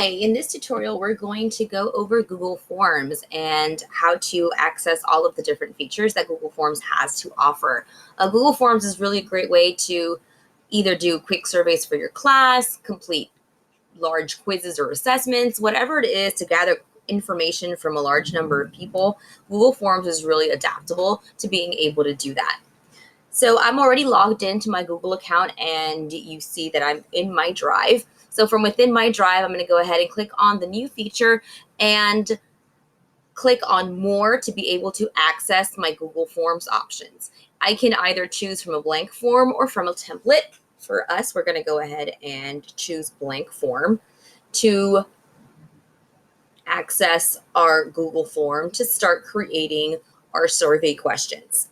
Hi, in this tutorial, we're going to go over Google Forms and how to access all of the different features that Google Forms has to offer. Google Forms is really a great way to either do quick surveys for your class, complete large quizzes or assessments, whatever it is to gather information from a large number of people. Google Forms is really adaptable to being able to do that. So I'm already logged into my Google account and you see that I'm in my Drive. So from within my Drive, I'm going to go ahead and click on the new feature and click on more to be able to access my Google Forms options. I can either choose from a blank form or from a template. For us, we're going to go ahead and choose blank form to access our Google form to start creating our survey questions.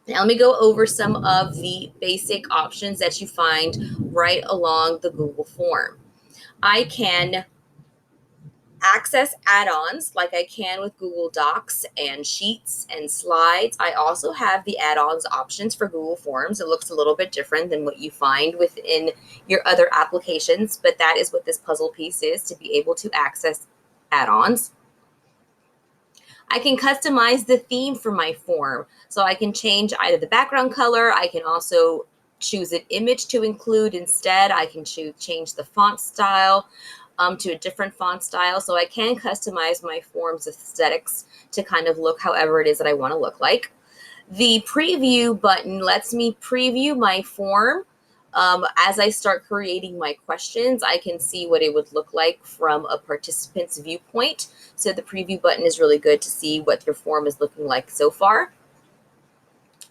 Now, let me go over some of the basic options that you find right along the Google form. I can access add-ons like I can with Google Docs and Sheets and Slides. I also have the add-ons options for Google Forms. It looks a little bit different than what you find within your other applications, but that is what this puzzle piece is, to be able to access add-ons. I can customize the theme for my form. So I can change either the background color. I can also choose an image to include instead. I can change the font style to a different font style. So I can customize my form's aesthetics to kind of look however it is that I want to look like. The preview button lets me preview my form. As I start creating my questions, I can see what it would look like from a participant's viewpoint. So the preview button is really good to see what your form is looking like so far.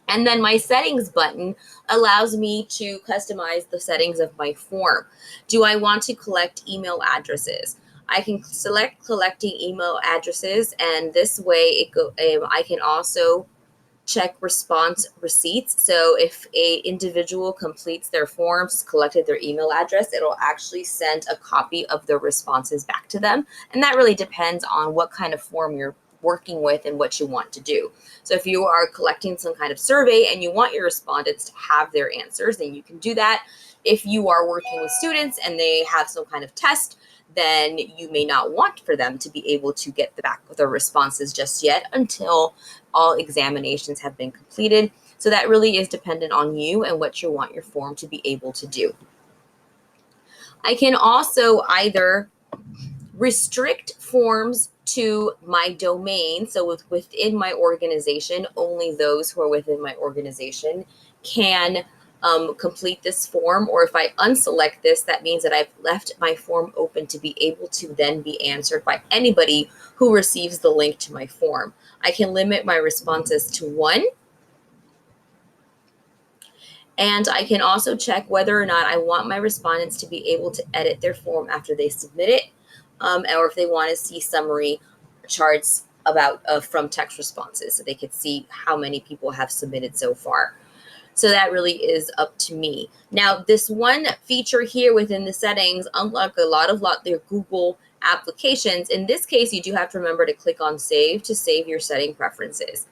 And then my settings button allows me to customize the settings of my form. Do I want to collect email addresses? I can select collecting email addresses, and this way I can also check response receipts. So if a individual completes their forms, collected their email address, it'll actually send a copy of the responses back to them. And that really depends on what kind of form you're working with and what you want to do. So if you are collecting some kind of survey and you want your respondents to have their answers, then you can do that. If you are working with students and they have some kind of test, then you may not want for them to be able to get their responses just yet until all examinations have been completed. So that really is dependent on you and what you want your form to be able to do. I can also either restrict forms to my domain. So within my organization, only those who are within my organization can complete this form, or if I unselect this, that means that I've left my form open to be able to then be answered by anybody who receives the link to my form. I can limit my responses to 1. And I can also check whether or not I want my respondents to be able to edit their form after they submit it, or if they want to see summary charts from text responses so they could see how many people have submitted so far. So that really is up to me. Now, this one feature here within the settings, unlike a lot of their Google applications, in this case, you do have to remember to click on Save to save your setting preferences.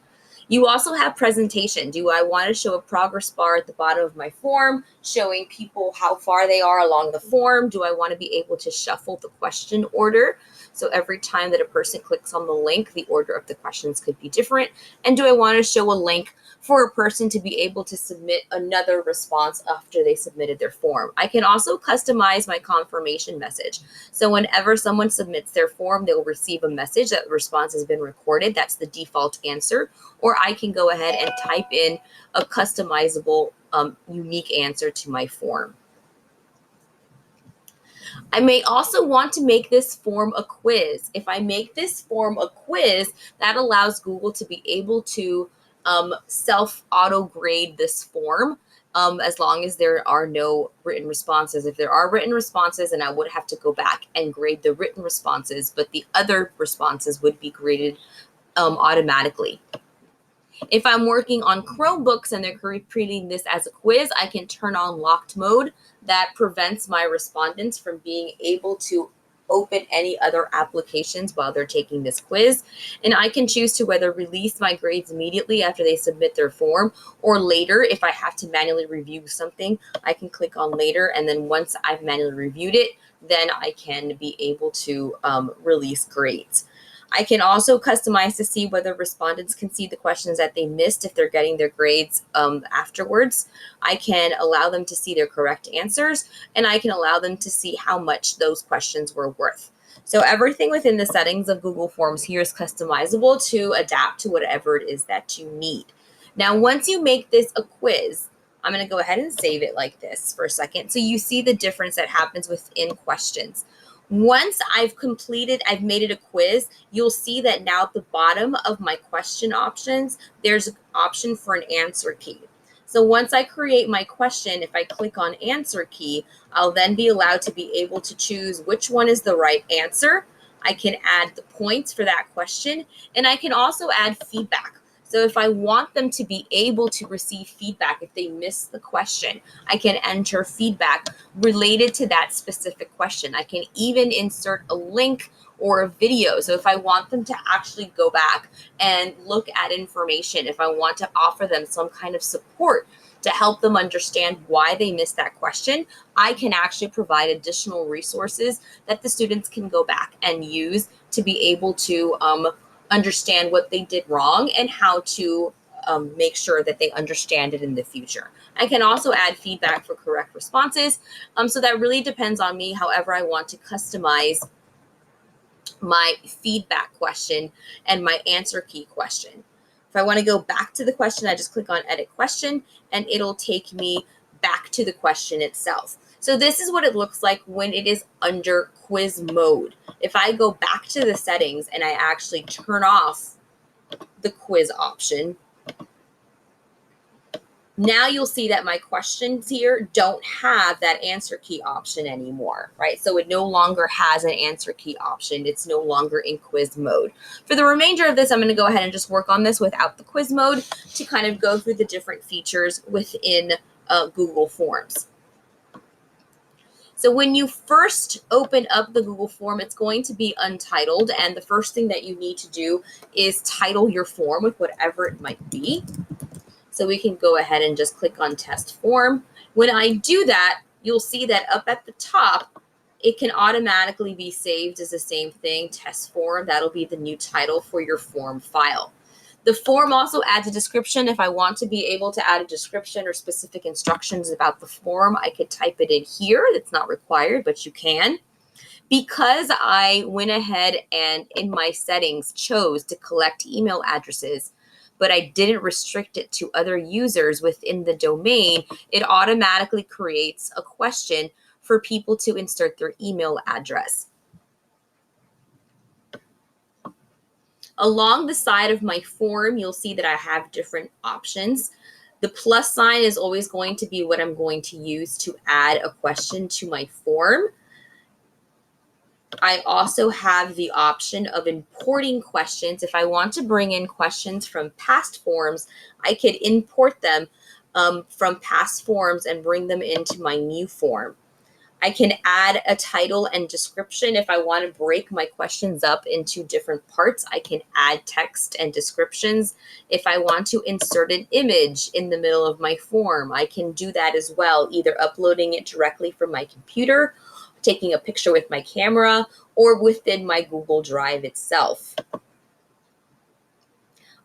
You also have presentation. Do I want to show a progress bar at the bottom of my form, showing people how far they are along the form? Do I want to be able to shuffle the question order? So every time that a person clicks on the link, the order of the questions could be different. And do I want to show a link for a person to be able to submit another response after they submitted their form? I can also customize my confirmation message. So whenever someone submits their form, they'll receive a message that the response has been recorded. That's the default answer. Or I can go ahead and type in a customizable, unique answer to my form. I may also want to make this form a quiz. If I make this form a quiz, that allows Google to be able to self-auto grade this form as long as there are no written responses. If there are written responses, then I would have to go back and grade the written responses, but the other responses would be graded automatically. If I'm working on Chromebooks and they're treating this as a quiz, I can turn on locked mode. That prevents my respondents from being able to open any other applications while they're taking this quiz. And I can choose to whether release my grades immediately after they submit their form, or later if I have to manually review something, I can click on later. And then once I've manually reviewed it, then I can be able to release grades. I can also customize to see whether respondents can see the questions that they missed if they're getting their grades afterwards. I can allow them to see their correct answers, and I can allow them to see how much those questions were worth. So everything within the settings of Google Forms here is customizable to adapt to whatever it is that you need. Now, once you make this a quiz, I'm going to go ahead and save it like this for a second. So you see the difference that happens within questions. Once I've made it a quiz, you'll see that now at the bottom of my question options, there's an option for an answer key. So once I create my question, if I click on answer key, I'll then be allowed to be able to choose which one is the right answer. I can add the points for that question, and I can also add feedback. So if I want them to be able to receive feedback if they miss the question, I can enter feedback related to that specific question. I can even insert a link or a video. So if I want them to actually go back and look at information, if I want to offer them some kind of support to help them understand why they missed that question, I can actually provide additional resources that the students can go back and use to be able to understand what they did wrong and how to make sure that they understand it in the future. I can also add feedback for correct responses. So that really depends on me, however I want to customize my feedback question and my answer key question. If I want to go back to the question, I just click on edit question and it'll take me back to the question itself. So this is what it looks like when it is under quiz mode. If I go back to the settings and I actually turn off the quiz option, now you'll see that my questions here don't have that answer key option anymore, right? So it no longer has an answer key option. It's no longer in quiz mode. For the remainder of this, I'm going to go ahead and just work on this without the quiz mode to kind of go through the different features within Google Forms. So when you first open up the Google form, it's going to be untitled. And the first thing that you need to do is title your form with whatever it might be. So we can go ahead and just click on test form. When I do that, you'll see that up at the top, it can automatically be saved as the same thing, test form. That'll be the new title for your form file. The form also adds a description. If I want to be able to add a description or specific instructions about the form, I could type it in here. It's not required, but you can. Because I went ahead and in my settings chose to collect email addresses, but I didn't restrict it to other users within the domain, it automatically creates a question for people to insert their email address. Along the side of my form, you'll see that I have different options. The plus sign is always going to be what I'm going to use to add a question to my form. I also have the option of importing questions. If I want to bring in questions from past forms, I could import them from past forms and bring them into my new form. I can add a title and description. If I want to break my questions up into different parts, I can add text and descriptions. If I want to insert an image in the middle of my form, I can do that as well, either uploading it directly from my computer, taking a picture with my camera, or within my Google Drive itself.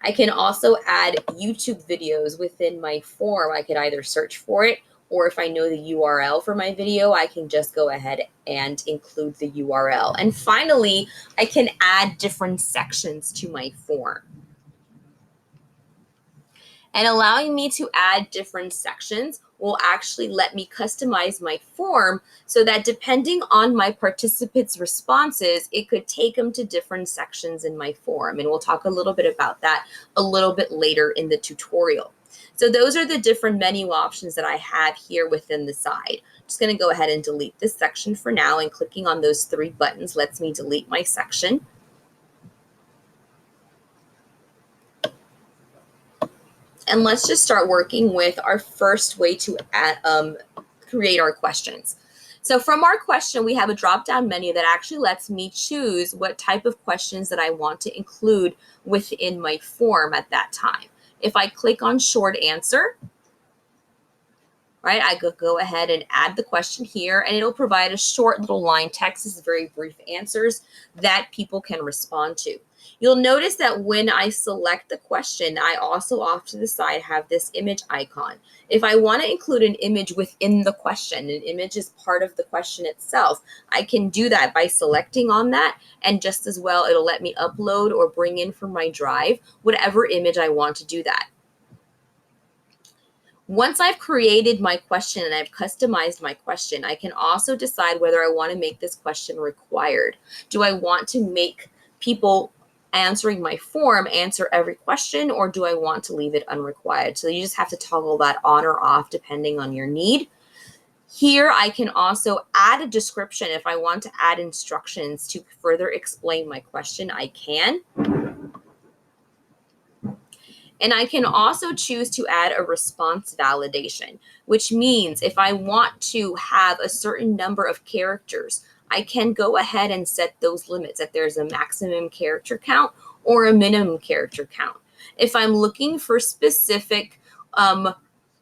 I can also add YouTube videos within my form. I could either search for it, or if I know the URL for my video, I can just go ahead and include the URL. And finally, I can add different sections to my form. And allowing me to add different sections will actually let me customize my form so that depending on my participants' responses, it could take them to different sections in my form. And we'll talk a little bit about that a little bit later in the tutorial. So those are the different menu options that I have here within the side. I'm just going to go ahead and delete this section for now, and clicking on those three buttons lets me delete my section. And let's just start working with our first way to create our questions. So from our question, we have a drop-down menu that actually lets me choose what type of questions that I want to include within my form at that time. If I click on short answer, right? I could go ahead and add the question here, and it'll provide a short little line text. This is very brief answers that people can respond to. You'll notice that when I select the question, I also off to the side have this image icon. If I want to include an image within the question, an image is part of the question itself, I can do that by selecting on that, and just as well, it'll let me upload or bring in from my drive whatever image I want to do that. Once I've created my question and I've customized my question, I can also decide whether I want to make this question required. Do I want to make people answering my form answer every question, or do I want to leave it unrequired? So you just have to toggle that on or off depending on your need. Here, I can also add a description. If I want to add instructions to further explain my question, I can. And I can also choose to add a response validation, which means if I want to have a certain number of characters, I can go ahead and set those limits, that there's a maximum character count or a minimum character count. If I'm looking for specific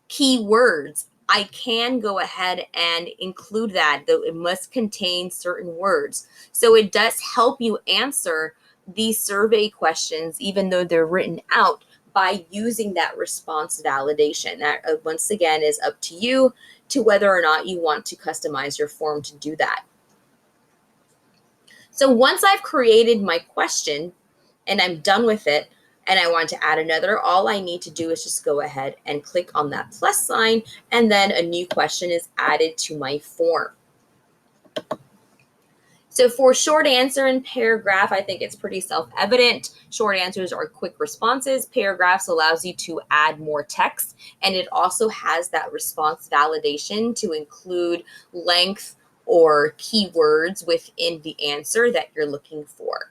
keywords, I can go ahead and include that, though it must contain certain words. So it does help you answer these survey questions, even though they're written out, by using that response validation. That once again is up to you to whether or not you want to customize your form to do that. So once I've created my question and I'm done with it and I want to add another, all I need to do is just go ahead and click on that plus sign, and then a new question is added to my form. So for short answer and paragraph, I think it's pretty self-evident. Short answers are quick responses. Paragraphs allows you to add more text, and it also has that response validation to include length or keywords within the answer that you're looking for.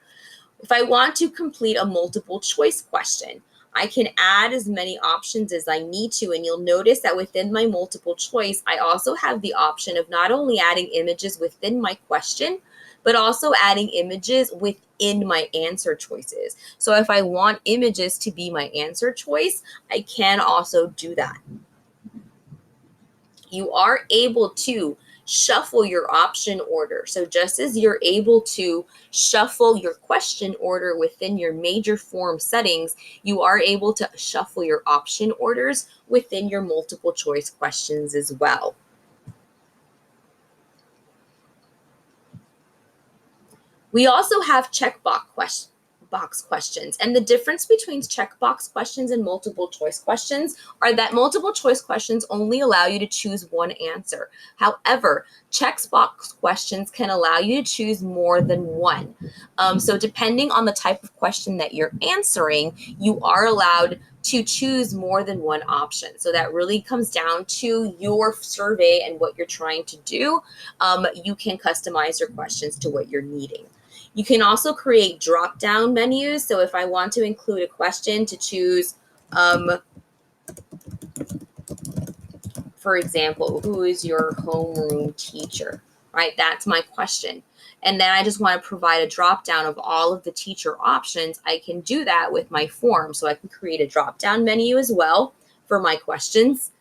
If I want to complete a multiple choice question, I can add as many options as I need to, and you'll notice that within my multiple choice, I also have the option of not only adding images within my question, but also adding images within my answer choices. So if I want images to be my answer choice, I can also do that. You are able to shuffle your option order. So just as you're able to shuffle your question order within your major form settings, you are able to shuffle your option orders within your multiple choice questions as well. We also have checkbox questions. And the difference between checkbox questions and multiple choice questions are that multiple choice questions only allow you to choose one answer. However, checkbox questions can allow you to choose more than one. So depending on the type of question that you're answering, you are allowed to choose more than one option. So that really comes down to your survey and what you're trying to do. You can customize your questions to what you're needing. You can also create drop-down menus. So if I want to include a question to choose, for example, who is your homeroom teacher, right? That's my question. And then I just want to provide a drop-down of all of the teacher options. I can do that with my form. So I can create a drop-down menu as well for my questions.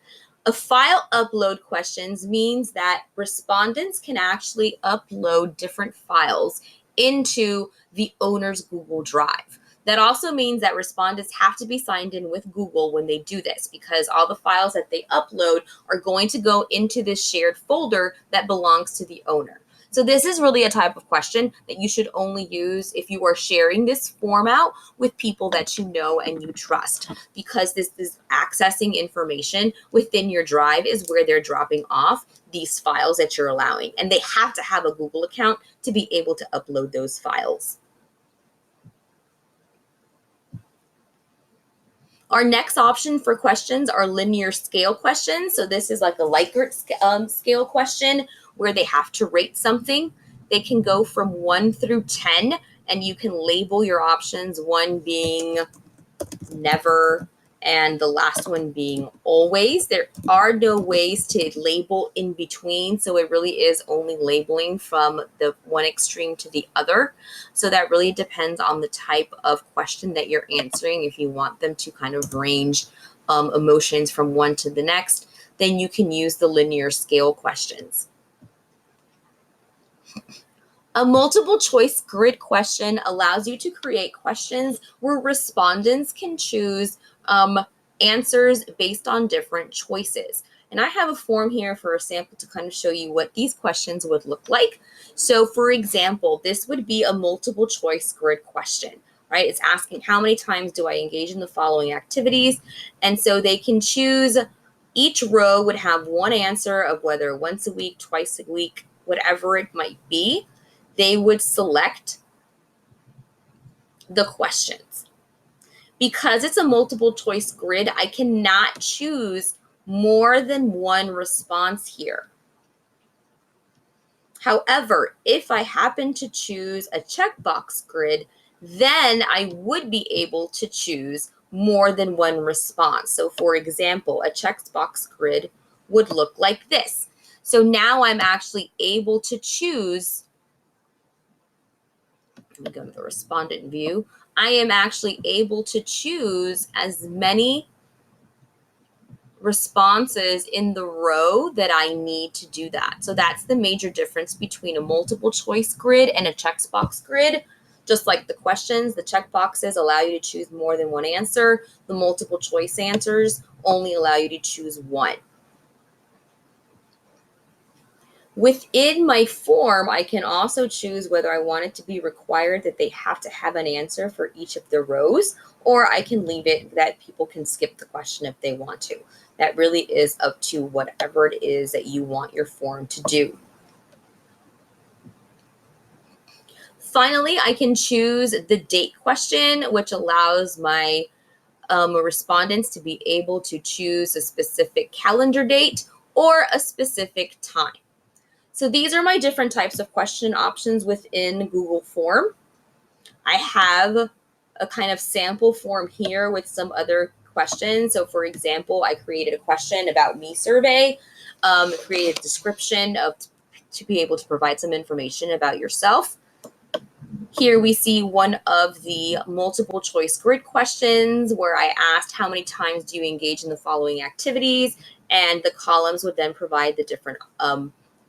A file upload questions means that respondents can actually upload different files into the owner's Google Drive. That also means that respondents have to be signed in with Google when they do this, because all the files that they upload are going to go into this shared folder that belongs to the owner. So this is really a type of question that you should only use if you are sharing this form out with people that you know and you trust, because this is accessing information within your drive is where they're dropping off these files that you're allowing. And they have to have a Google account to be able to upload those files. Our next option for questions are linear scale questions. So this is like a Likert scale question where they have to rate something. They can go from 1 through 10, and you can label your options, 1 being never and the last one being always. There are no ways to label in between, so it really is only labeling from the one extreme to the other. So that really depends on the type of question that you're answering, if you want them to kind of range emotions from one to the next. then you can use the linear scale questions. A multiple choice grid question allows you to create questions where respondents can choose answers based on different choices. And I have a form here for a sample to kind of show you what these questions would look like. So for example, this would be a multiple choice grid question, right? It's asking how many times do I engage in the following activities? And so they can choose, each row would have one answer of whether once a week, twice a week, whatever it might be. They would select the questions. Because it's a multiple choice grid, I cannot choose more than one response here. However, if I happen to choose a checkbox grid, then I would be able to choose more than one response. So for example, a checkbox grid would look like this. So now I'm actually able to choose, let me go to the respondent view. I am actually able to choose as many responses in the row that I need to do that. So that's the major difference between a multiple choice grid and a checkbox grid. Just like the questions, the checkboxes allow you to choose more than one answer. The multiple choice answers only allow you to choose one. Within my form, I can also choose whether I want it to be required that they have to have an answer for each of the rows, or I can leave it that people can skip the question if they want to. That really is up to whatever it is that you want your form to do. Finally, I can choose the date question, which allows my respondents to be able to choose a specific calendar date or a specific time. So these are my different types of question options within Google Form. I have a kind of sample form here with some other questions. So for example, I created a question about me survey, created a description to be able to provide some information about yourself. Here we see one of the multiple choice grid questions where I asked how many times do you engage in the following activities, and the columns would then provide the different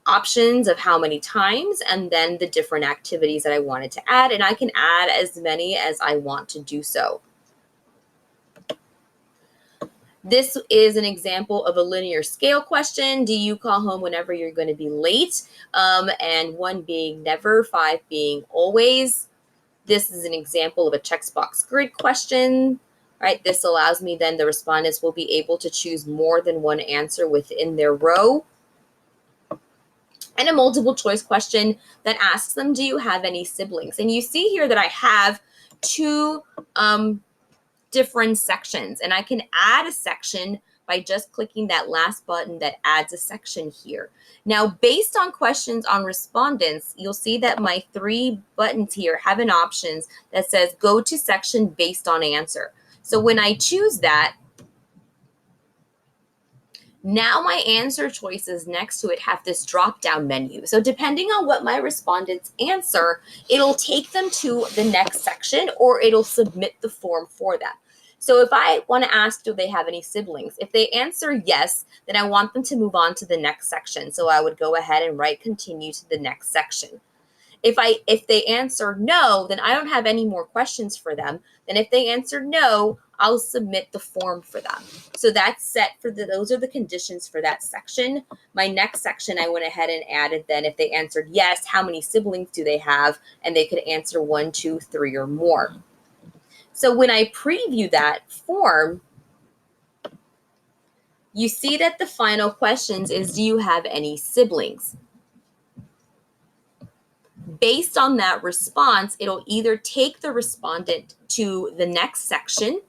options of how many times and then the different activities that I wanted to add, and I can add as many as I want to do so. This is an example of a linear scale question. Do you call home whenever you're going to be late? And 1 being never, 5 being always. This is an example of a checkbox grid question, right? This allows me then the respondents will be able to choose more than one answer within their row. And a multiple choice question that asks them, do you have any siblings? And you see here that I have two different sections, and I can add a section by just clicking that last button that adds a section here. Now, based on questions on respondents, you'll see that my 3 buttons here have an option that says go to section based on answer. So when I choose that, now my answer choices next to it have this drop-down menu. So depending on what my respondents answer, it'll take them to the next section or it'll submit the form for them. So if I want to ask, do they have any siblings? If they answer yes, then I want them to move on to the next section. So I would go ahead and write continue to the next section. If they answer no, then I don't have any more questions for them. Then if they answer no, I'll submit the form for them. So that's set for those are the conditions for that section. My next section, I went ahead and added then if they answered yes, how many siblings do they have? And they could answer 1, 2, 3, or more. So when I preview that form, you see that the final questions is, do you have any siblings? Based on that response, it'll either take the respondent to the next section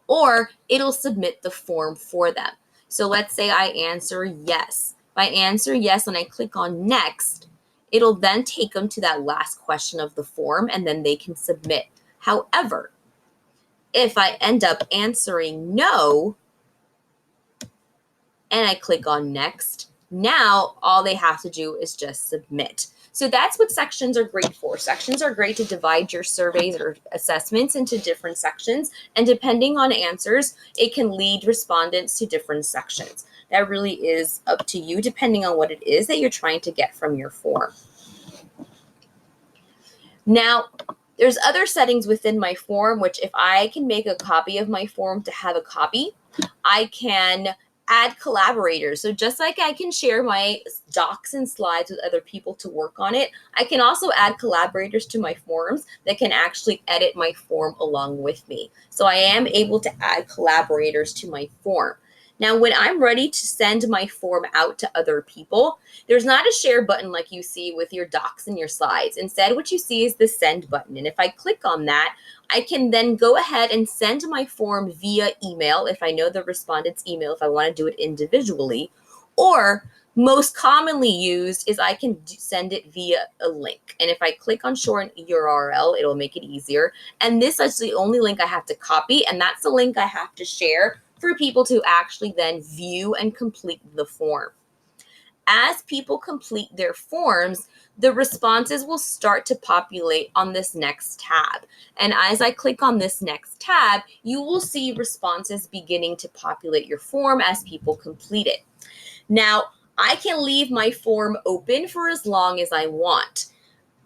or it'll submit the form for them. So let's say I answer yes. If I answer yes and I click on next, it'll then take them to that last question of the form and then they can submit. However, if I end up answering no and I click on next, now all they have to do is just submit. So that's what sections are great for. Sections are great to divide your surveys or assessments into different sections, and depending on answers, it can lead respondents to different sections. That really is up to you, depending on what it is that you're trying to get from your form. Now, there's other settings within my form, which if I can make a copy of my form to have a copy, I can add collaborators. So just like I can share my docs and slides with other people to work on it, I can also add collaborators to my forms that can actually edit my form along with me. So I am able to add collaborators to my form. Now, when I'm ready to send my form out to other people, there's not a share button like you see with your docs and your slides. Instead, what you see is the send button. And if I click on that, I can then go ahead and send my form via email if I know the respondent's email, if I want to do it individually, or most commonly used is I can send it via a link. And if I click on show an URL, it'll make it easier. And this is the only link I have to copy, and that's the link I have to share for people to actually then view and complete the form. As people complete their forms, the responses will start to populate on this next tab. And as I click on this next tab, you will see responses beginning to populate your form as people complete it. Now, I can leave my form open for as long as I want.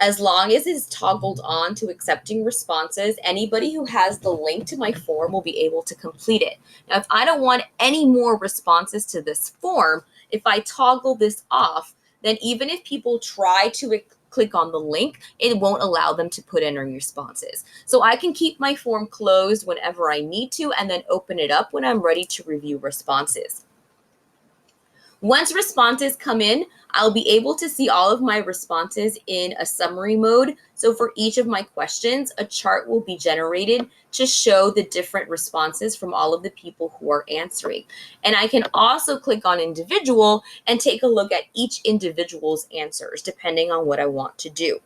As long as it's toggled on to accepting responses, anybody who has the link to my form will be able to complete it. Now, if I don't want any more responses to this form, if I toggle this off, then even if people try to click on the link, it won't allow them to put in any responses. So I can keep my form closed whenever I need to and then open it up when I'm ready to review responses. Once responses come in, I'll be able to see all of my responses in a summary mode. So for each of my questions, a chart will be generated to show the different responses from all of the people who are answering. And I can also click on individual and take a look at each individual's answers, depending on what I want to do.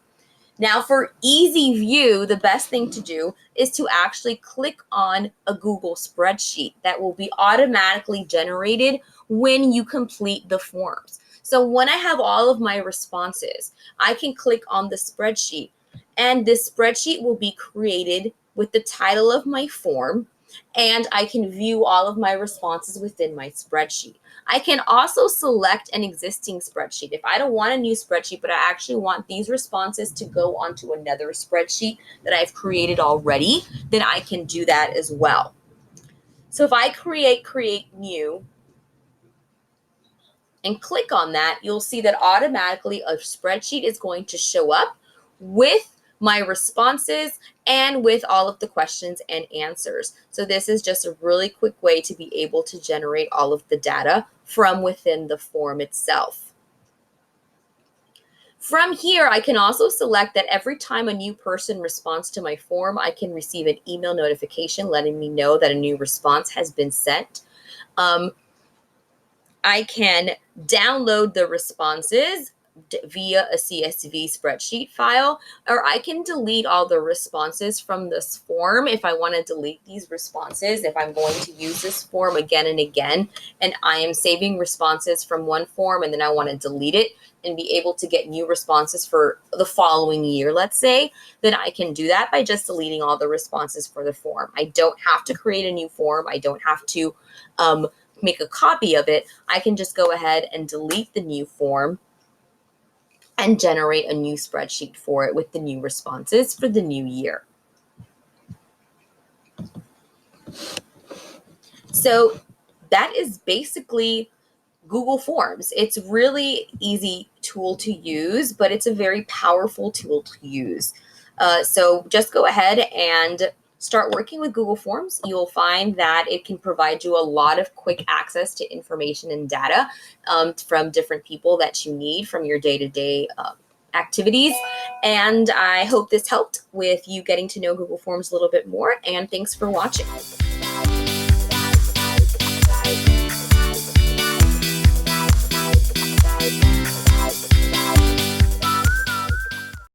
Now, for easy view, the best thing to do is to actually click on a Google spreadsheet that will be automatically generated when you complete the forms. So when I have all of my responses, I can click on the spreadsheet, and this spreadsheet will be created with the title of my form, and I can view all of my responses within my spreadsheet. I can also select an existing spreadsheet. If I don't want a new spreadsheet, but I actually want these responses to go onto another spreadsheet that I've created already, then I can do that as well. So if I create new, and click on that, you'll see that automatically a spreadsheet is going to show up with my responses and with all of the questions and answers. So this is just a really quick way to be able to generate all of the data from within the form itself. From here, I can also select that every time a new person responds to my form, I can receive an email notification letting me know that a new response has been sent. I can download the responses via a CSV spreadsheet file, or I can delete all the responses from this form if I want to delete these responses, if I'm going to use this form again and again, and I am saving responses from one form and then I want to delete it and be able to get new responses for the following year, let's say, then I can do that by just deleting all the responses for the form. I don't have to create a new form. I don't have to make a copy of it. I can just go ahead and delete the new form and generate a new spreadsheet for it with the new responses for the new year. So that is basically Google Forms. It's really easy tool to use, but it's a very powerful tool to use. So just go ahead and start working with Google Forms. You'll find that it can provide you a lot of quick access to information and data from different people that you need from your day-to-day activities. And I hope this helped with you getting to know Google Forms a little bit more. And thanks for watching.